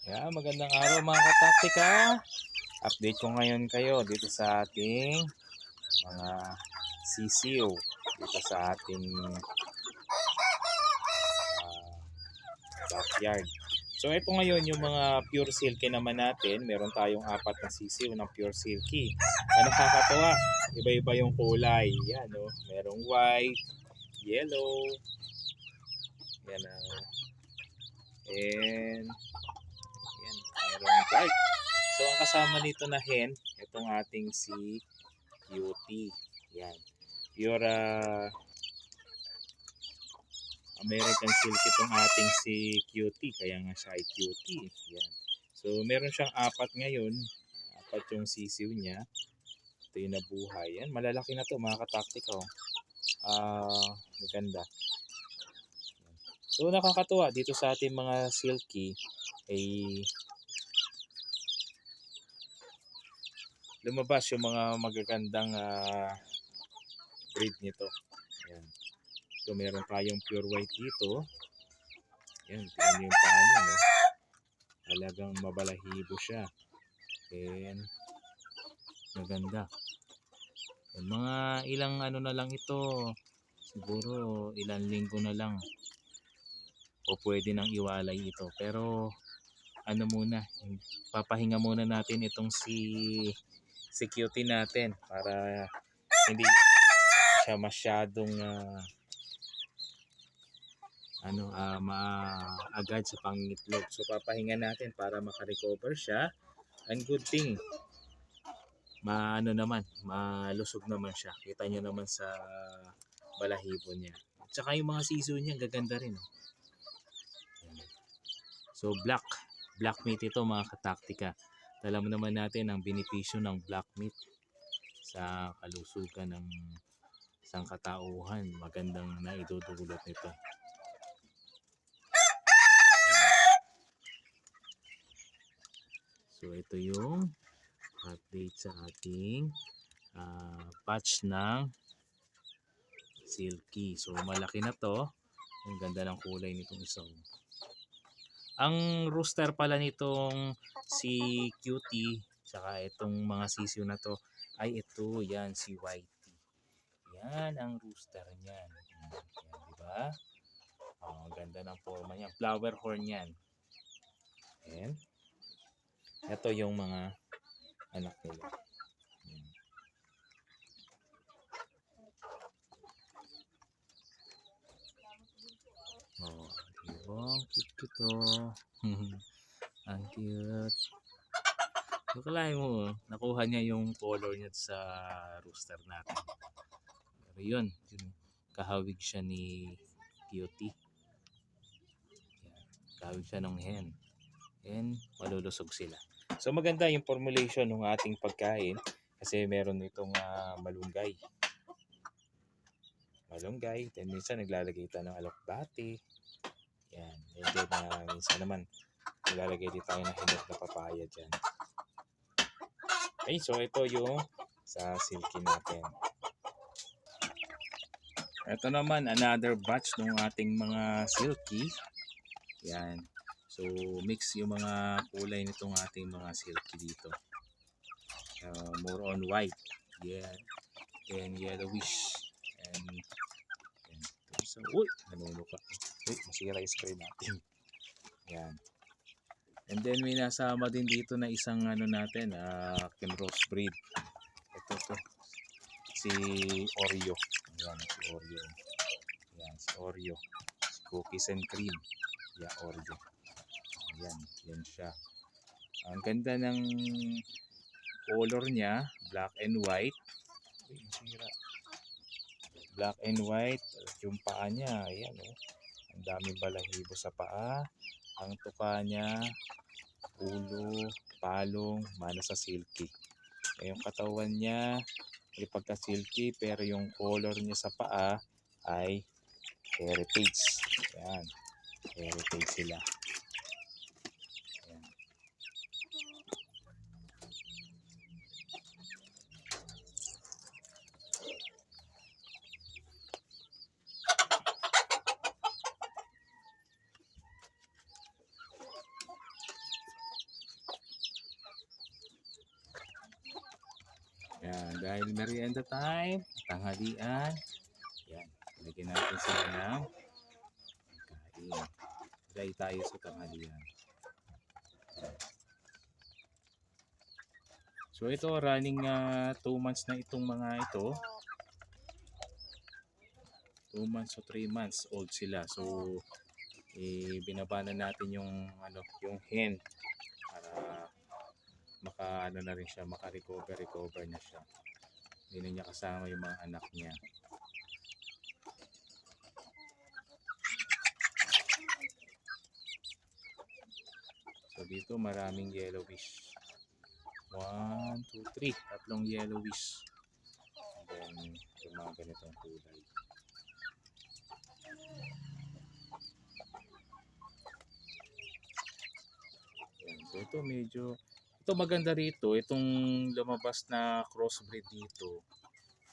Magandang araw mga kataktika. Update ko ngayon kayo dito sa ating mga sisiw dito sa ating backyard. So ito ngayon yung mga pure silky naman natin. Meron tayong 4 na sisiw ng pure silky. Nakakatawa, iba-iba yung kulay. Yan oh, merong white, yellow, yan and yan, merong dark. So ang kasama nito na hen, itong ating si Cutie. Yan. Pure American silk itong ating si Cutie. Kaya nga siya ay Cutie. Yan. So meron siyang 4 ngayon. 4 yung sisiw niya. Ito yung nabuhay. Yan. Malalaki na to mga kataktika. Maganda. So nakakatuwa dito sa ating mga silky ay lumabas yung mga magagandang breed nito. Ayan. So meron tayong pure white dito. Ayan, tingnan yung paa niya, no? Talagang mabalahibo siya. And maganda. And mga ilang ano na lang ito, siguro ilang linggo na lang o pwede nang iwalay ito. Pero ano muna, papahinga muna natin itong si Cutie natin para hindi siya masyadong maagad sa pangitlog. So papahinga natin para makarecover siya. And good thing, malusog naman siya. Kita nyo naman sa balahibo niya. At saka yung mga sisiw niya, gaganda rin. Oh. So black meat ito mga kataktika. Alam naman natin ang benepisyo ng black meat sa kalusugan ng isang katauhan. Magandang naidudulot nito. So ito yung update sa ating patch ng silky. So malaki na to. Ang ganda ng kulay nitong isang. Ang rooster pala nitong si Cutie saka itong mga sisiw na to ay ito, yan si Whitey. Yan ang rooster niyan. Yan, di ba? Ang ganda ng forma niya. Flower horn yan. Yan. Ito yung mga anak nila. Yan. Oh, diba? Cute to. Ang cute. So, kalahin mo, nakuha niya yung color niya sa rooster natin. Pero yun, kahawig siya ni Cutie. Yan, kahawig siya ng hen. And malulusog sila. So maganda yung formulation ng ating pagkain kasi meron itong malunggay. Then minsan naglalagay tayo ng alokbati. Yan. And then minsan naman naglalagay din tayo ng hinog na papaya dyan. Okay, so ito yung sa silky natin. Ito naman another batch ng ating mga silky. Yan. So mix yung mga kulay nitong ating mga silky dito. More on white. Yeah. And yellowish. And so, uy, nanunuka. Uy, masira yung spray natin. Yan. And then may nasama din dito na isang natin, Kinross breed. Ito to. Si Oreo. Yan, si Oreo. Yan, si Oreo. Si Cookies and Cream. Yeah, Oreo. Yan siya. Ang ganda ng color niya, black and white. Uy, masira. Black and white. Yung paa niya, ayan oh. Ang daming balahibo sa paa. Ang tuka niya, ulo, palong, mana sa silky. Yung katawan niya, ay pagka-silky, pero yung color niya sa paa ay heritage. Yan. Heritage sila. Yan. Dahil merienda time, tanghalian. Yan, lagyan natin sila ng kain. Dahil tayo sa tanghalian. So ito, running 2 months na itong mga ito. 2 months o 3 months old sila. So binaba na natin yung yung hen para na rin siya, maka-recover na siya. Hindi na niya kasama yung mga anak niya. So dito maraming yellowish. 1, 2, 3. Tatlong yellowish. And then yung mga ganitong kulay. Yan. So ito ito maganda rito. Itong lumabas na crossbreed dito.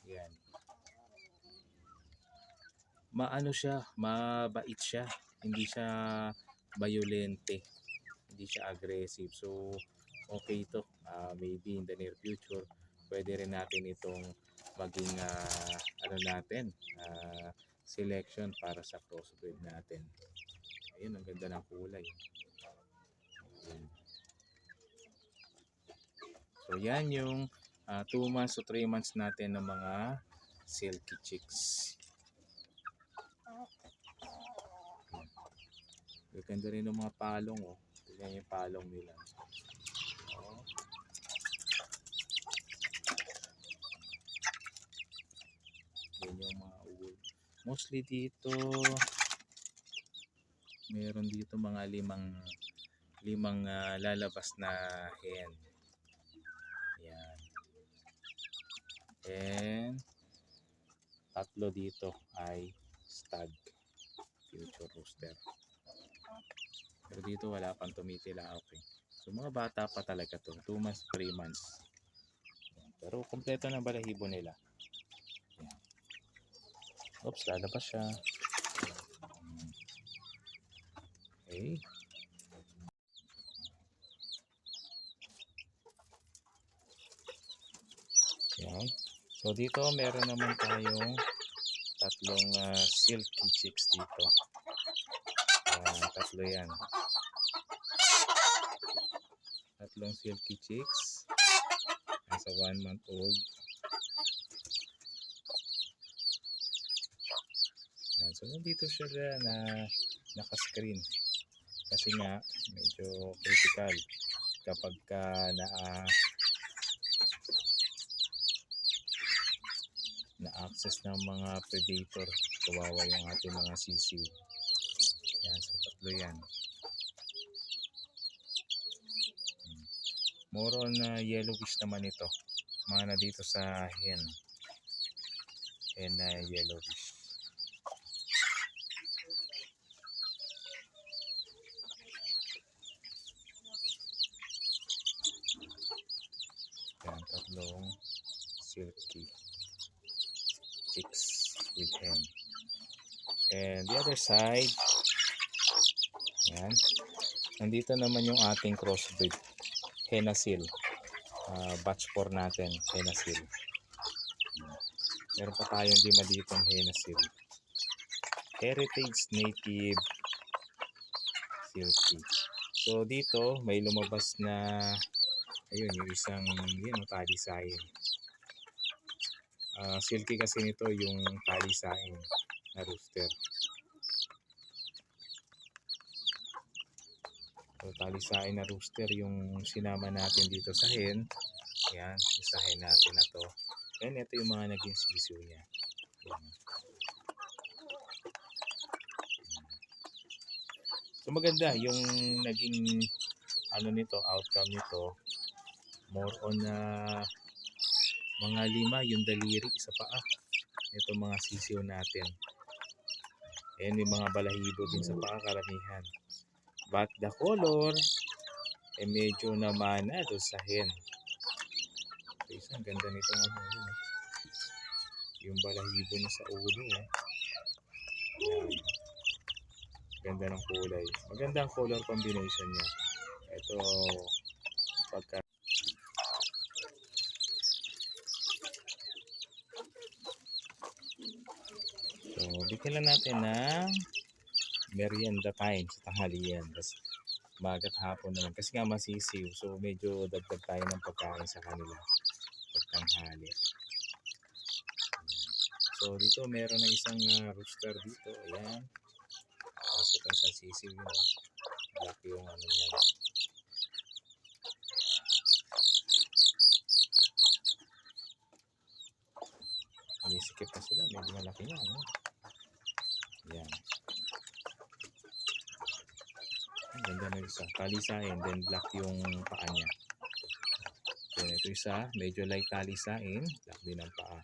Yan. Maano siya, mabait siya. Hindi siya violente. Hindi siya aggressive. So okay ito. Maybe in the near future pwede rin natin itong maging selection para sa crossbreed natin. Ayun, ang ganda ng kulay. Ayun. So yan yung 2 months o 3 months natin ng mga silky chicks. Ganda rin ng mga palong. Tignan yung palong nila. Yan yung mga wool. Mostly dito meron dito mga limang lalabas na hen. Yan. And 3 dito ay stud, future rooster. Pero dito wala pang tumitila. Okay. So mga bata pa talaga to. 2 months, 3 months. Yan. Pero kompleto na balahibo nila. Yan. Oops, lalabas siya. Okay. Yan. So dito meron naman tayong 3 silky chicks dito. 3 yan. 3 silky chicks. Nasa 1 month old. Yan. So nandito siya na naka-screen. Kasi nga medyo critical kapag na-access ng mga predator, kawawa yung ating mga sisiw. Yan, so 3 yan. More on yellowish naman ito. Mga na dito sa hen na yellowish. Yan, 3 silky chicks with hen. And the other side, yan, nandito naman yung ating crossbreed Henasil. Batch 4 natin, Henasil. Meron pa tayong lima ditong Henasil. Heritage Native Silky. So dito may lumabas na ayun, yung isang talisayin. Silky kasi nito yung talisayin na rooster. So talisayin na rooster yung sinama natin dito sa hen. Yan, sa hen natin na to. And ito yung mga naging sisiw niya. Yan. So maganda yung naging outcome nito. More on mga 5 yung daliri sa paa. Ito mga sisiw natin. And may mga balahibo din sa paa karamihan. But the color medyo naman doon sa hen. So, isang ganda nito yung balahibo niya sa ulo. Yan. Ganda ng kulay. Maganda ang color combination niya. Ito pagka lagyan lang natin ng merienda time sa tanghalian. Tapos umaga at hapon naman. Kasi nga masisiw. So medyo dagdag tayo ng pagkain sa kanila pag tanghali. So dito meron na isang rooster dito. Ayan. Pasok ang sa sisiw yun. Black yung ano niya. Umisikip na sila. Medyo malaki na. No? Ayan. Ang ganda na isa. Talisain. Then black yung paa niya. Then ito isa. Medyo light talisain. Black din ang paa.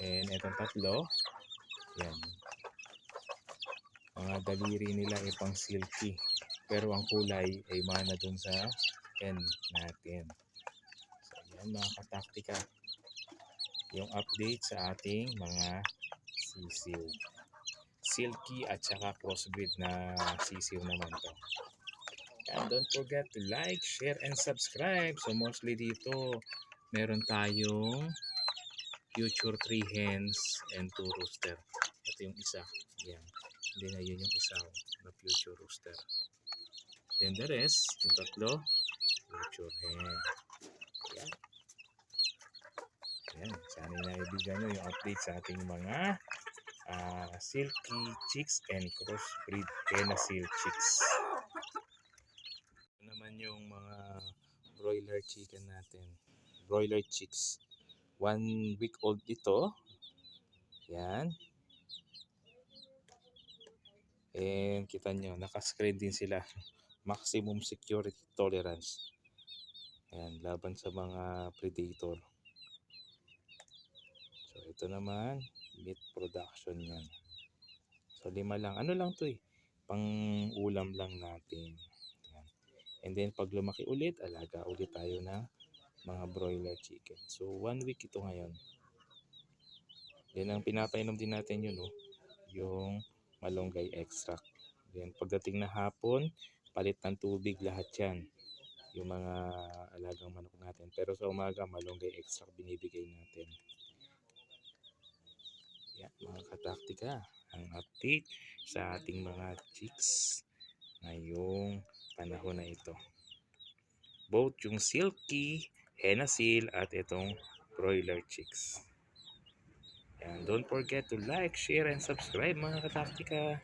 And itong tatlo. Ayan. Mga daliri nila ay pang silky. Pero ang kulay ay mana dun sa end natin. So yan mga kataktika. Yung update sa ating mga sisiw. Silky at saka crossbreed na sisiw naman to. And don't forget to like, share, and subscribe. So mostly dito, meron tayong future 3 hens and 2 rooster. Ito yung isa. Yan. Hindi na yun yung isa na future rooster. Then the rest, yung tatlo, future hen. Yan. Yan. Sana naibigan nyo yung update sa ating mga silky chicks and crossbreed Penasil chicks. Ito naman yung mga broiler chicken natin. Broiler chicks. 1 week old ito. Yan. And kita nyo, nakascreen din sila. Maximum security tolerance. Ayan, laban sa mga predator. So ito naman, meat production yan. So 5 lang. Ano lang to eh. Pang ulam lang natin. Ayan. And then pag lumaki ulit, alaga ulit tayo na mga broiler chicken. So 1 week ito ngayon. Then ang pinapainom din natin yun, oh, yung malunggay extract. Then pagdating na hapon, palit ng tubig lahat yan. Yung mga alagang manok natin. Pero sa umaga, malunggay extract binibigay natin. Yan, mga kataktika. Ang update sa ating mga chicks ngayong panahon na ito. Both yung silky, Penasil at itong broiler chicks. And don't forget to like, share, and subscribe mga kataktika.